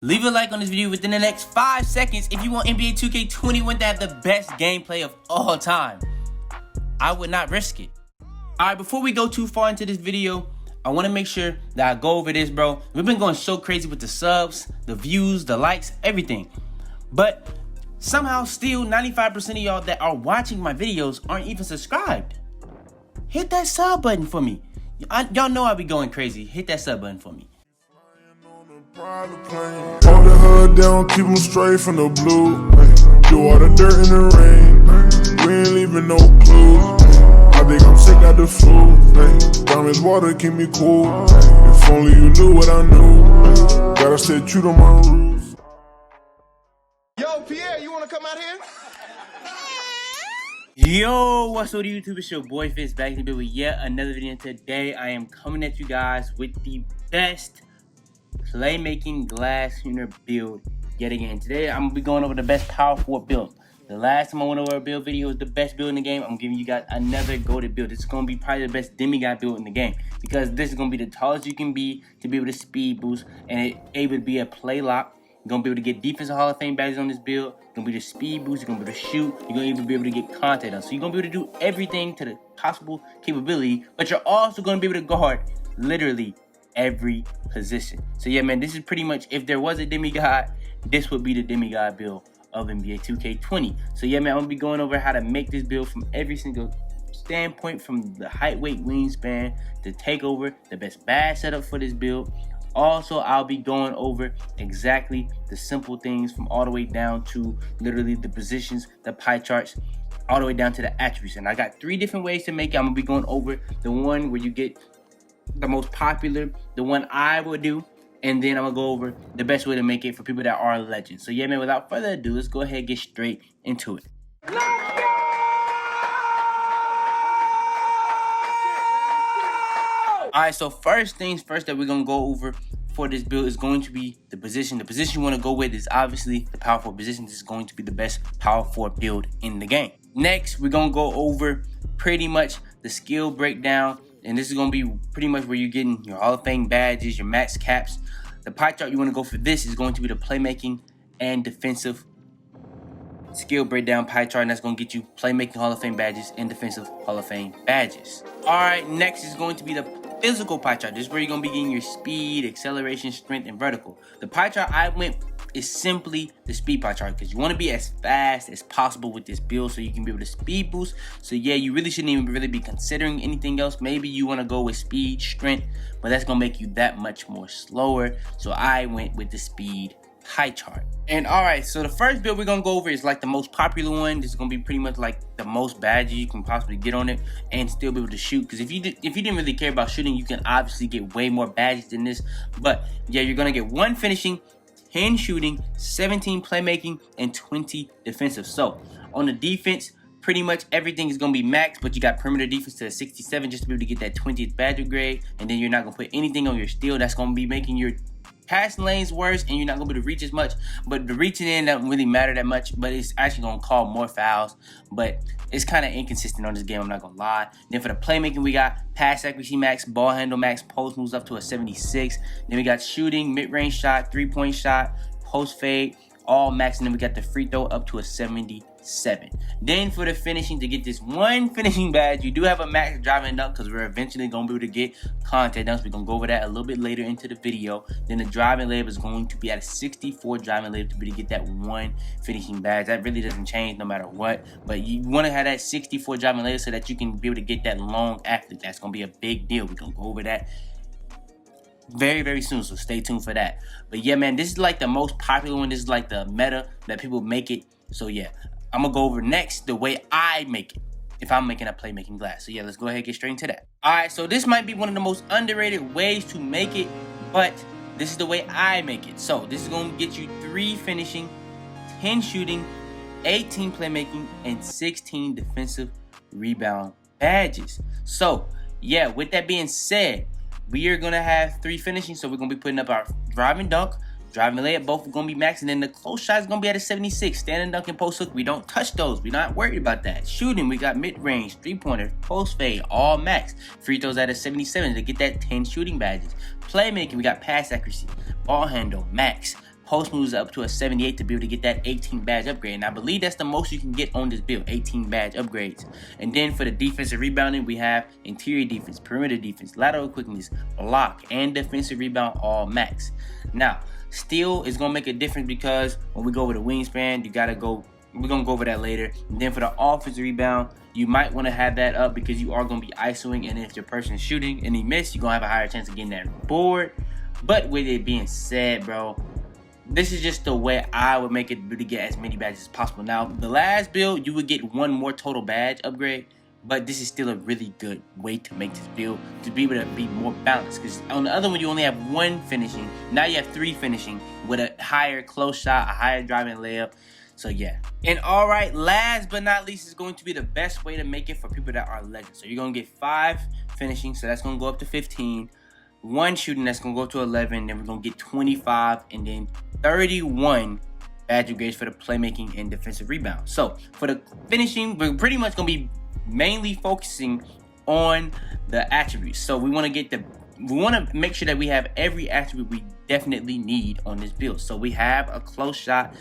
Leave a like on this video within the next 5 seconds if you want NBA 2K21 to have the best gameplay of all time. I would not risk it. Alright, before we go too far into this video, I want to make sure that I go over this, bro. We've been going so crazy with the subs, the views, the likes, everything. But somehow still 95% of y'all that are watching my videos aren't even subscribed. Hit that sub button for me. Y'all know I be going crazy. Hit that sub button for me. Hold the hood down, keep them straight from the blue. Do all the dirt in the rain. We ain't leaving no clues. I think I'm sick of the flu. Diamonds water keep me cool. If only you knew what I knew. Gotta stay true to my roots. Yo, Pierre, you wanna come out here? Yo, what's up YouTube? It's your boy Fitz back in the video with yet another video. Today I am coming at you guys with the best playmaking glass unit build yet again. Today I'm gonna be going over the best power forward build. The last time I went over a build video was the best build in the game. I'm giving you guys another goated build. This is gonna be probably the best DemiGod build in the game because this is gonna be the tallest you can be to be able to speed boost and it able to be a play lock. You're gonna be able to get defensive Hall of Fame badges on this build. You're gonna be able to speed boost. You're gonna be able to shoot. You're gonna even be able to get contact on. So you're gonna be able to do everything to the possible capability, but you're also gonna be able to guard literally every position. So yeah, man, this is pretty much, if there was a DemiGod, this would be the DemiGod build of NBA 2K20. So yeah, man, I'm gonna be going over how to make this build from every single standpoint, from the height, weight, wingspan, the takeover, the best badge setup for this build. Also, I'll be going over exactly the simple things from all the way down to literally the positions, the pie charts, all the way down to the attributes. And I got 3 different ways to make it. I'm gonna be going over the one where you get the most popular, the one I would do, and then I'm gonna go over the best way to make it for people that are legends. So yeah, man, without further ado, let's go ahead and get straight into it. Alright, so first things first that we're gonna go over for this build is going to be the position. The position you want to go with is obviously the power forward position. This is going to be the best power forward build in the game. Next, we're gonna go over pretty much the skill breakdown. And this is going to be pretty much where you're getting your Hall of Fame badges, your max caps. The pie chart you want to go for this is going to be the playmaking and defensive skill breakdown pie chart. And that's going to get you playmaking Hall of Fame badges and defensive Hall of Fame badges. Alright, next is going to be the physical pie chart. This is where you're going to be getting your speed, acceleration, strength, and vertical. The pie chart I went is simply the speed pie chart because you want to be as fast as possible with this build so you can be able to speed boost. So yeah, you really shouldn't even really be considering anything else. Maybe you want to go with speed, strength, but that's going to make you that much more slower. So I went with the speed pie chart. And alright, so the first build we're going to go over is like the most popular one. This is going to be pretty much like the most badges you can possibly get on it and still be able to shoot. Because if you didn't really care about shooting, you can obviously get way more badges than this. But yeah, you're going to get 1 finishing, 10 shooting, 17 playmaking, and 20 defensive. So on the defense, pretty much everything is going to be max, but you got perimeter defense to 67 just to be able to get that 20th badge grade. And then you're not going to put anything on your steal. That's going to be making your passing lanes worse, and you're not going to be able to reach as much. But the reaching in doesn't really matter that much, but it's actually going to call more fouls. But it's kind of inconsistent on this game, I'm not going to lie. Then for the playmaking, we got pass accuracy max, ball handle max, post moves up to a 76. Then we got shooting, mid-range shot, 3-point shot, post fade, all max. And then we got the free throw up to a 77. Then for the finishing, to get this 1 finishing badge, you do have a max driving dunk because we're eventually going to be able to get contact dunks. We're going to go over that a little bit later into the video. Then the driving layup is going to be at a 64 driving layup to be able to get that 1 finishing badge. That really doesn't change no matter what, but you want to have that 64 driving layup so that you can be able to get that long athlete. That's going to be a big deal. We're going to go over that very, very soon, so stay tuned for that. But yeah, man, this is like the most popular one. This is like the meta that people make it. So yeah, I'm gonna go over next the way I make it if I'm making a playmaking glass. So yeah, let's go ahead and get straight into that. Alright, so this might be one of the most underrated ways to make it, but this is the way I make it. So this is gonna get you 3 finishing, 10 shooting, 18 playmaking, and 16 defensive rebound badges. So yeah, with that being said, we are going to have 3 finishing, so we're going to be putting up our driving dunk, driving layup, both are going to be max, and then the close shot is going to be at a 76. Standing dunk and post hook, we don't touch those. We're not worried about that. Shooting, we got mid-range, 3-pointer, post fade, all max. Free throws at a 77 to get that 10 shooting badges. Playmaking, we got pass accuracy, ball handle, max. post moves up to a 78 to be able to get that 18 badge upgrade. And I believe that's the most you can get on this build, 18 badge upgrades. And then for the defensive rebounding, we have interior defense, perimeter defense, lateral quickness, block, and defensive rebound all max. Now, steal is going to make a difference because when we go over the wingspan, you got to go, we're going to go over that later. And then for the offensive rebound, you might want to have that up because you are going to be isoing, and if your person is shooting and he missed, you're going to have a higher chance of getting that board. But with it being said, bro, this is just the way I would make it to get as many badges as possible. Now, the last build, you would get one more total badge upgrade, but this is still a really good way to make this build to be able to be more balanced. Because on the other one, you only have one finishing. Now you have 3 finishing with a higher close shot, a higher driving layup. So yeah. And all right, last but not least is going to be the best way to make it for people that are legends. So you're going to get 5 finishing, so that's going to go up to 15. 1 shooting, that's going to go to 11. Then we're going to get 25, and then 31 badge upgrades for the playmaking and defensive rebound. So for the finishing, we're pretty much going to be mainly focusing on the attributes. So we want to make sure that we have every attribute we definitely need on this build. So we have a close shot,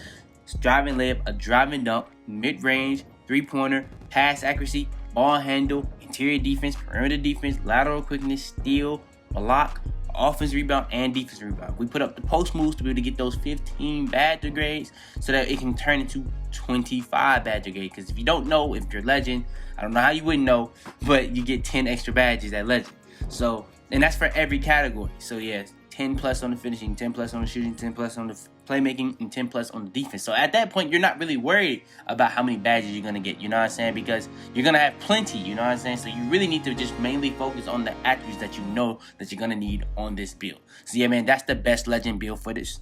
driving layup, a driving dunk, mid-range, 3-pointer, pass accuracy, ball handle, interior defense, perimeter defense, lateral quickness, steal, block, offense rebound, and defense rebound. We put up the post moves to be able to get those 15 badge grades so that it can turn into 25 badge grades. Because if you don't know, if you're legend, I don't know how you wouldn't know, but you get 10 extra badges at legend. So, and that's for every category. So yeah, 10 plus on the finishing, 10 plus on the shooting, 10 plus on the playmaking, and 10 plus on the defense. So at that point, you're not really worried about how many badges you're going to get, you know what I'm saying? Because you're going to have plenty, you know what I'm saying? So you really need to just mainly focus on the attributes that you know that you're going to need on this build. So yeah, man, that's the best legend build for this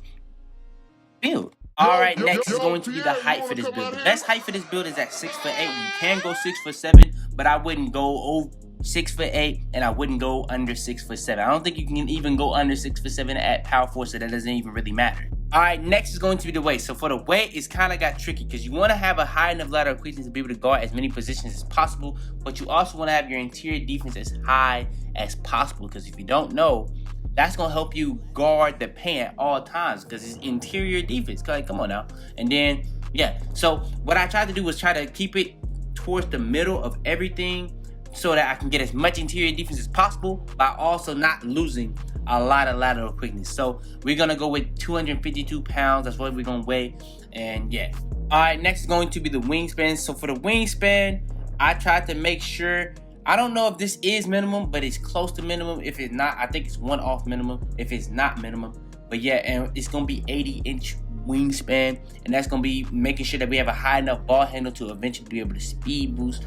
build. All right, next is going to be the height for this build. The best height for this build is at 6'8". You can go 6'7", but I wouldn't go over 6'8", and I wouldn't go under 6'7". I don't think you can even go under 6'7" at power 4, so that doesn't even really matter. All right, next is going to be the weight. So for the weight, it's kind of got tricky because you want to have a high enough lateral quickness to be able to guard as many positions as possible, but you also want to have your interior defense as high as possible, because if you don't know, that's going to help you guard the paint at all times because it's interior defense. Like, come on now. And then, yeah. So what I tried to do was try to keep it towards the middle of everything so that I can get as much interior defense as possible by also not losing a lot of lateral quickness. So we're going to go with 252 pounds. That's what we're going to weigh. And yeah. All right, next is going to be the wingspan. So for the wingspan, I tried to make sure, I don't know if this is minimum, but it's close to minimum. If it's not, I think it's 1 off minimum. If it's not minimum. But yeah, and it's going to be 80-inch wingspan, and that's going to be making sure that we have a high enough ball handle to eventually be able to speed boost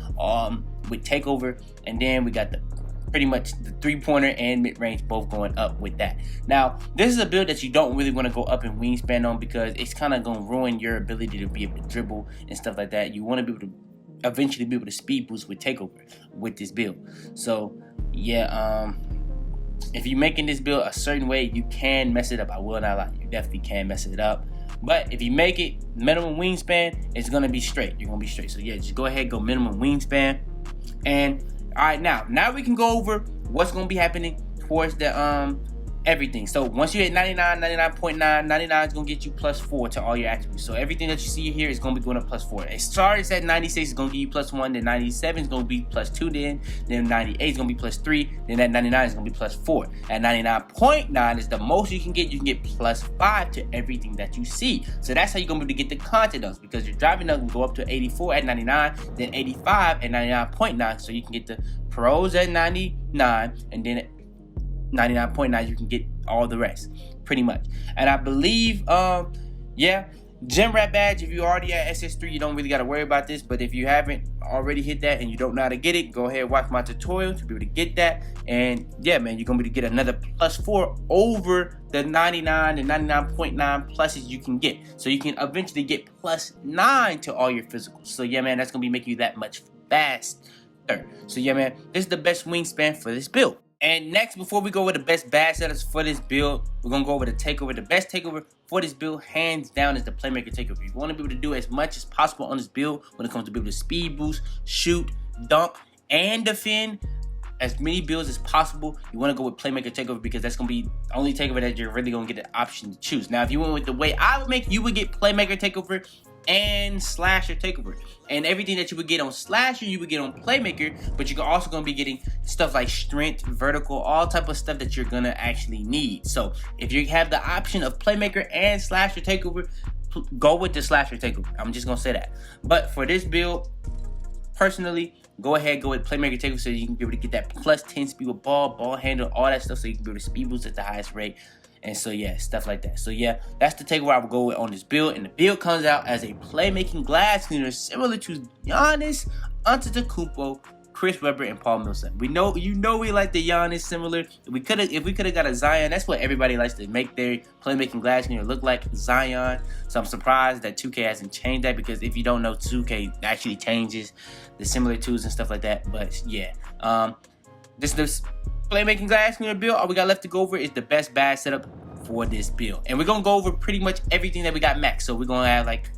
with Takeover. And then we got the pretty much the 3-pointer and mid-range both going up with that. Now, this is a build that you don't really want to go up in wingspan on because it's kind of going to ruin your ability to be able to dribble and stuff like that. You want to be able to eventually be able to speed boost with Takeover with this build. So yeah, if you're making this build a certain way, you can mess it up. I will not lie, you definitely can mess it up. But if you make it minimum wingspan, it's gonna be straight. You're gonna be straight. So yeah, just go ahead, go minimum wingspan. And all right, now we can go over what's gonna be happening towards the everything. So once you hit 99, 99.9, 99 is gonna get you +4 to all your attributes. So everything that you see here is gonna be going up +4. It starts at 96 is gonna give you +1, then 97 is gonna be +2, then 98 is gonna be +3, then that 99 is gonna be +4. At 99.9 is the most you can get. You can get +5 to everything that you see. So that's how you're gonna be able to get the content of, because your driving up can go up to 84 at 99, then 85 at 99.9. So you can get the pros at 99, and then 99.9 you can get all the rest pretty much. And I believe yeah, gem rat badge, if you already at SS3, you don't really got to worry about this. But if you haven't already hit that and you don't know how to get it, go ahead and watch my tutorial to be able to get that. And yeah, man, you're gonna be able to get another +4 over the 99 and 99.9 pluses you can get. So you can eventually get +9 to all your physicals. So yeah, man, that's gonna be making you that much faster. So yeah, man, this is the best wingspan for this build. And next, before we go over the best badge setups for this build, we're going to go over the Takeover. The best Takeover for this build, hands down, is the Playmaker Takeover. You want to be able to do as much as possible on this build when it comes to be able to speed boost, shoot, dunk, and defend. as many builds as possible, you want to go with Playmaker Takeover because that's going to be the only Takeover that you're really going to get the option to choose. Now, if you went with the way I would make, you would get Playmaker Takeover and Slasher Takeover. And everything that you would get on Slasher, you would get on Playmaker, but you're also going to be getting stuff like Strength, Vertical, all type of stuff that you're going to actually need. So if you have the option of Playmaker and Slasher Takeover, go with the Slasher Takeover. I'm just going to say that. But for this build, personally, go ahead, go with Playmaker Takeover so you can be able to get that plus 10 speed with ball handle, all that stuff so you can be able to speed boost at the highest rate. And so, yeah, stuff like that. So, yeah, that's the takeover I would go with on this build. And the build comes out as a playmaking glass cleaner similar to Giannis, Antetokounmpo, Chris Webber, and Paul Millsap. We know, we like the Giannis similar. If we could have got a Zion, that's what everybody likes to make their playmaking glass cleaner look like, Zion. So I'm surprised that 2K hasn't changed that, because if you don't know, 2K actually changes the similar twos and stuff like that. But yeah, this playmaking glass cleaner build, all we got left to go over is the best badge setup for this build. And we're gonna go over pretty much everything that we got maxed. So we're gonna have like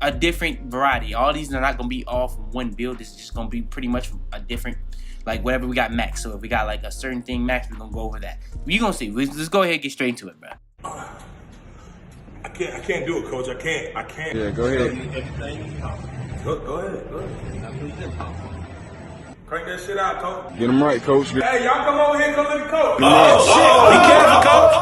a different variety. All these are not gonna be all from one build. This is just gonna be pretty much a different, like whatever we got maxed. So if we got like a certain thing maxed, we're gonna go over that. You're gonna see. Let's go ahead and get straight into it, bro. I can't do it, coach. I can't. Yeah, go ahead. Go ahead. Crank that shit out, coach. Get him right, coach. Hey, y'all come over here, come look at coach. Shit. Be careful, coach.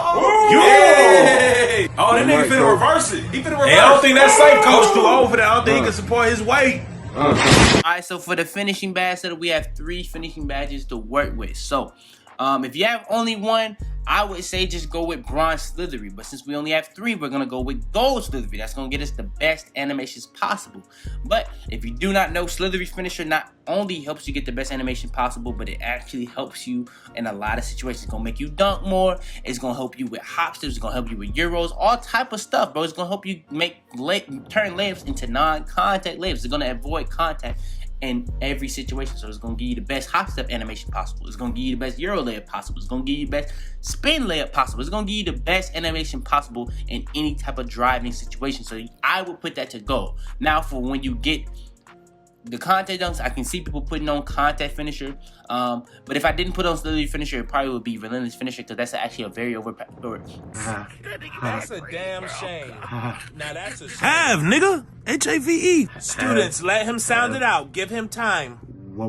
Oh, that nigga finna reverse it. He finna reverse it. Hey, I don't think that's safe, coach. Too old for that. I don't think he can support his weight. Alright, so for the finishing badge setup, we have 3 finishing badges to work with. So, if you have only one, I would say just go with Bronze Slithery. But since we only have 3, we're going to go with Gold Slithery. That's going to get us the best animations possible. But if you do not know, Slithery Finisher not only helps you get the best animation possible, but it actually helps you in a lot of situations. It's going to make you dunk more. It's going to help you with hopsters. It's going to help you with Euros. All type of stuff, bro. It's going to help you turn layups into non-contact layups. It's going to avoid contact in every situation. So it's going to give you the best hop step animation possible. It's going to give you the best Euro layup possible. It's going to give you the best spin layup possible. It's going to give you the best animation possible in any type of driving situation. So I would put that to go. Now for when you get the contact dunks, I can see people putting on contact finisher. But if I didn't put on Slithery Finisher, it probably would be Relentless Finisher, because that's actually a very overpowered. That's a damn shame. Now that's a shame. Have, nigga. H-A-V-E. Students, let him sound it out. Give him time. Whoa,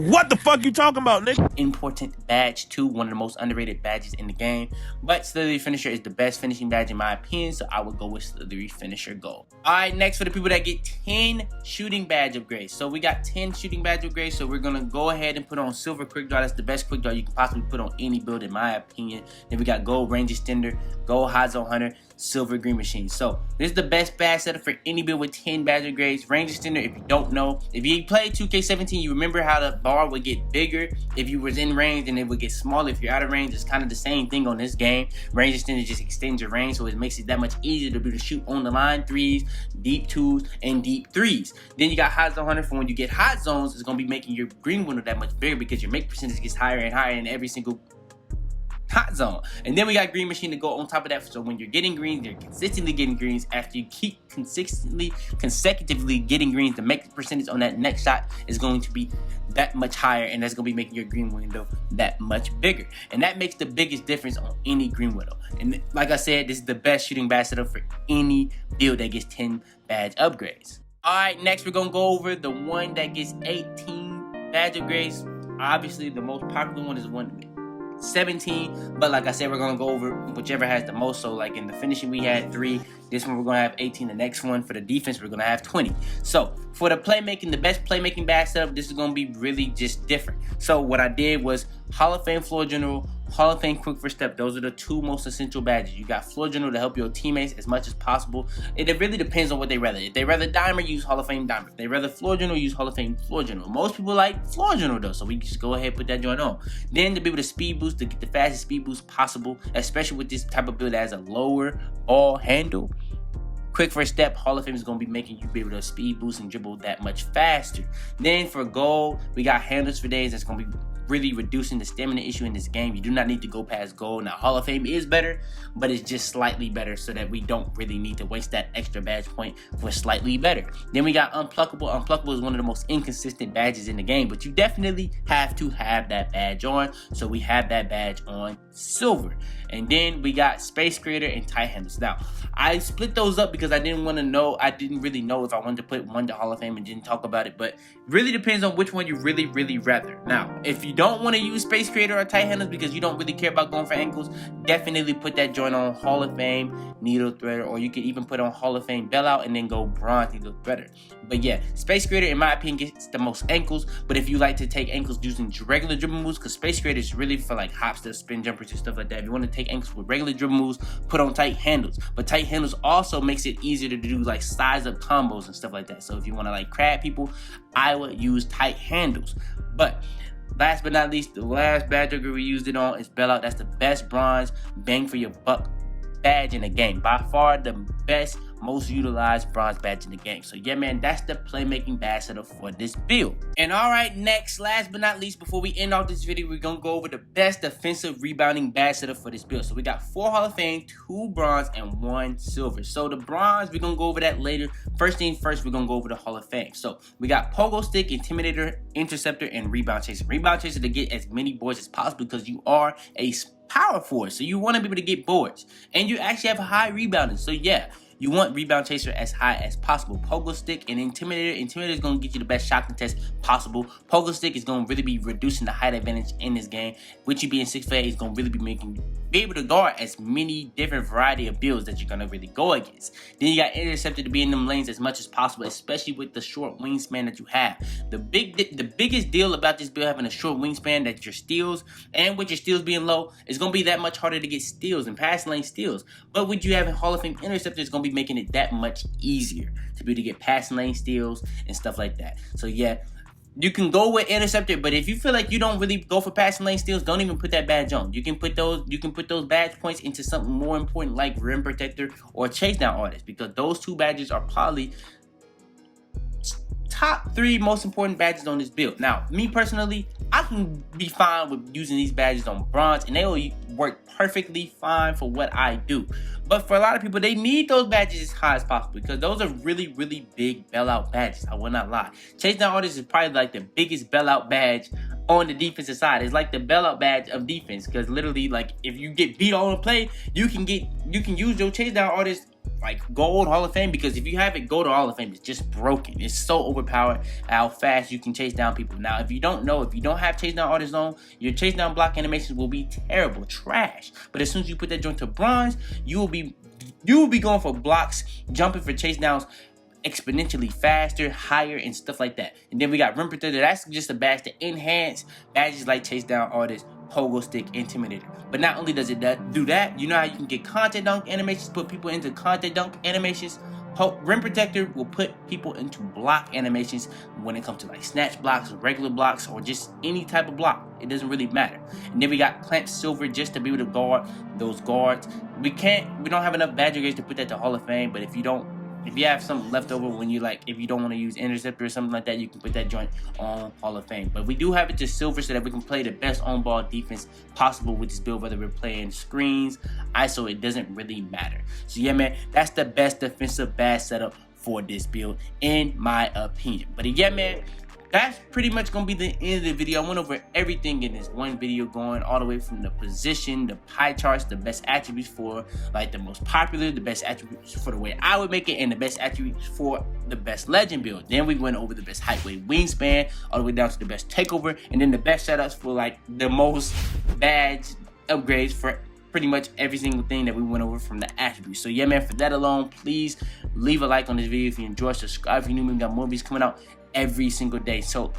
what the fuck you talking about, nigga? Important badge too, one of the most underrated badges in the game. But Slithery Finisher is the best finishing badge in my opinion, so I would go with Slithery Finisher Gold. Alright, next for the people that get 10 shooting badge upgrades. So we got 10 shooting badge upgrades, so we're gonna go ahead and put on Silver Quick Draw. That's the best quick draw you can possibly put on any build in my opinion. Then we got Gold Range Extender, Gold Hot Zone Hunter, Silver Green Machine. So this is the best badge setup for any build with 10 badge upgrades. Range Extender, if you don't know, if you played 2K17, you remember how the bar would get bigger if you was in range, and it would get smaller if you're out of range. It's kind of the same thing on this game. Range Extender just extends your range, so it makes it that much easier to be able to shoot on the line 3s, deep 2s, and deep 3s. Then you got Hot Zone Hunter for when you get hot zones. It's going to be making your green window that much bigger, because your make percentage gets higher and higher in every single hot zone. And then we got Green Machine to go on top of that, so when you're getting greens, you're consistently getting greens. After you keep consecutively getting greens, the make percentage on that next shot is going to be that much higher, and that's going to be making your green window that much bigger. And that makes the biggest difference on any green window. And like I said, this is the best shooting badge setup for any build that gets 10 badge upgrades. Alright, next we're going to go over the one that gets 18 badge upgrades. Obviously the most popular one is the one 17, but like I said, we're gonna go over whichever has the most. So like in the finishing we had 3, this one we're gonna have 18, the next one for the defense we're gonna have 20. So for the playmaking, the best playmaking badge setup, this is gonna be really just different. So what I did was Hall of Fame Floor General, Hall of Fame Quick First Step. Those are the 2 most essential badges. You got Floor General to help your teammates as much as possible. It really depends on what they rather. If they rather Dimer, use Hall of Fame Dimer. If they rather Floor General, use Hall of Fame Floor General. Most people like Floor General though, so we just go ahead and put that joint on. Then to be able to speed boost, to get the fastest speed boost possible, especially with this type of build that has a lower ball handle. Quick First Step, Hall of Fame is going to be making you be able to speed boost and dribble that much faster. Then for gold, we got handles for days. That's going to be really reducing the stamina issue in this game. You do not need to go past gold. Now, Hall of Fame is better, but it's just slightly better so that we don't really need to waste that extra badge point for slightly better. Then we got Unpluckable. Unpluckable is one of the most inconsistent badges in the game, but you definitely have to have that badge on. So we have that badge on silver. And then we got Space Creator and Tight Handles. Now, I split those up because I didn't really know if I wanted to put one to Hall of Fame and didn't talk about it, but really depends on which one you really rather. Now, if you don't want to use Space Creator or Tight Handles because you don't really care about going for ankles, definitely put that joint on Hall of Fame Needle Threader, or you could even put on Hall of Fame Bailout and then go Bronze Needle Threader. But yeah, Space Creator in my opinion gets the most ankles, but if you like to take ankles using regular dribble moves, because Space Creator is really for like hop steps, spin jumpers and stuff like that. If you want to take ankles with regular dribble moves, put on Tight Handles. But Tight Handles also makes it easier to do like size up combos and stuff like that. So if you want to like crab people, I would use Tight Handles. But last but not least, the last badge we used it on is Bailout. That's the best bronze bang for your buck badge in the game. By far the best, most utilized bronze badge in the game. So yeah, man, that's the playmaking badge setup for this build. And all right, next, last but not least, before we end off this video, we're gonna go over the best defensive rebounding badge setup for this build. So we got 4 Hall of Fame, 2 bronze, and 1 silver. So the bronze, we're gonna go over that later. First thing first, we're gonna go over the Hall of Fame. So we got Pogo Stick, Intimidator, Interceptor, and Rebound Chaser. Rebound Chaser to get as many boards as possible because you are a power forward, so you want to be able to get boards, and you actually have a high rebounding. So yeah, you want Rebound Chaser as high as possible. Pogo Stick and Intimidator. Intimidator is going to get you the best shot contest possible. Pogo Stick is going to really be reducing the height advantage in this game. With you being 6'8", is going to really be able to guard as many different variety of builds that you're going to really go against. Then you got Interceptor to be in them lanes as much as possible, especially with the short wingspan that you have. The biggest deal about this build having a short wingspan, that your steals, and with your steals being low, it's going to be that much harder to get steals and passing lane steals. But with you having Hall of Fame Interceptor, it's going to be making it that much easier to be able to get passing lane steals and stuff like that. So yeah, you can go with Interceptor, but if you feel like you don't really go for passing lane steals, don't even put that badge on. You can put those badge points into something more important like Rim Protector or Chase Down Artist, because those 2 badges are probably top 3 most important badges on this build. Now, me personally, I can be fine with using these badges on bronze, and they will work perfectly fine for what I do. But for a lot of people, they need those badges as high as possible because those are really big bailout badges. I will not lie. Chase Down Artist is probably like the biggest bailout badge on the defensive side. It's like the bailout badge of defense, because literally, like, if you get beat on a play, you can use your Chase Down Artist like gold Hall of Fame, because if you have it gold or Hall of Fame, it's just broken. It's so overpowered how fast you can chase down people. Now, if you don't have Chase Down Artist on, your chase down block animations will be terrible, trash. But as soon as you put that joint to bronze, you will be going for blocks, jumping for chase downs exponentially faster, higher, and stuff like that. And then we got Rim Protector. That's just a badge to enhance badges like Chase Down Artist, Pogo Stick, Intimidator. But not only does it do that, you know how you can get content dunk animations, put people into content dunk animations. Rim Protector will put people into block animations when it comes to like snatch blocks, regular blocks, or just any type of block. It doesn't really matter. And then we got Clamp Silver just to be able to guard those guards. We don't have enough badge grades to put that to Hall of Fame, but if you have something left over when you if you don't want to use Interceptor or something like that, you can put that joint on Hall of Fame. But we do have it to silver so that we can play the best on-ball defense possible with this build, whether we're playing screens, ISO, it doesn't really matter. So yeah, man, that's the best defensive badge setup for this build, in my opinion. But yeah, man, that's pretty much going to be the end of the video. I went over everything in this one video, going all the way from the position, the pie charts, the best attributes for like the most popular, the best attributes for the way I would make it, and the best attributes for the best legend build. Then we went over the best height, weight, wingspan, all the way down to the best takeover, and then the best setups for like the most badge upgrades for pretty much every single thing that we went over from the attributes. So yeah, man, for that alone, please leave a like on this video if you enjoyed. Subscribe if you're new. We got more videos coming out every single day. So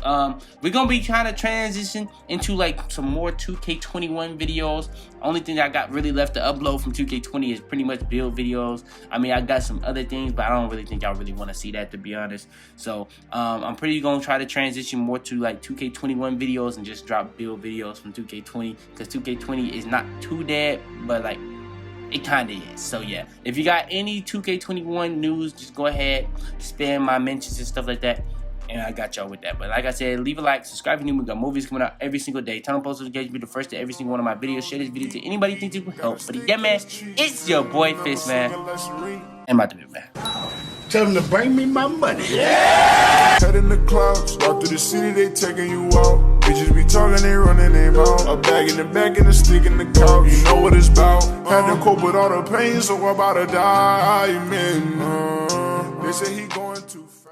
we're gonna be trying to transition into like some more 2K21 videos. Only thing that I got really left to upload from 2K20 is pretty much build videos. I mean, I got some other things, but I don't really think y'all really want to see that, to be honest. So I'm pretty gonna try to transition more to like 2K21 videos and just drop build videos from 2K20, because 2K20 is not too dead, but like it kind of is. So yeah, if you got any 2K21 news, just go ahead, spam my mentions and stuff like that. And I got y'all with that. But like I said, leave a like, subscribe if you're new. We got movies coming out every single day. Turn on post notifications, be the first to every single one of my videos. Share this video to anybody who thinks it will help. But yeah, man, it's your boy Fitz, man. And about to be, man. Tell them to bring me my money. Yeah! Head in the clouds, walk through the city, they taking you out. Bitches be talking, they running their mouth. A bag in the back and a stick in the couch. You know what it's about. Had to cope with all the pain, so I'm about to die. Man, they say he going too fast.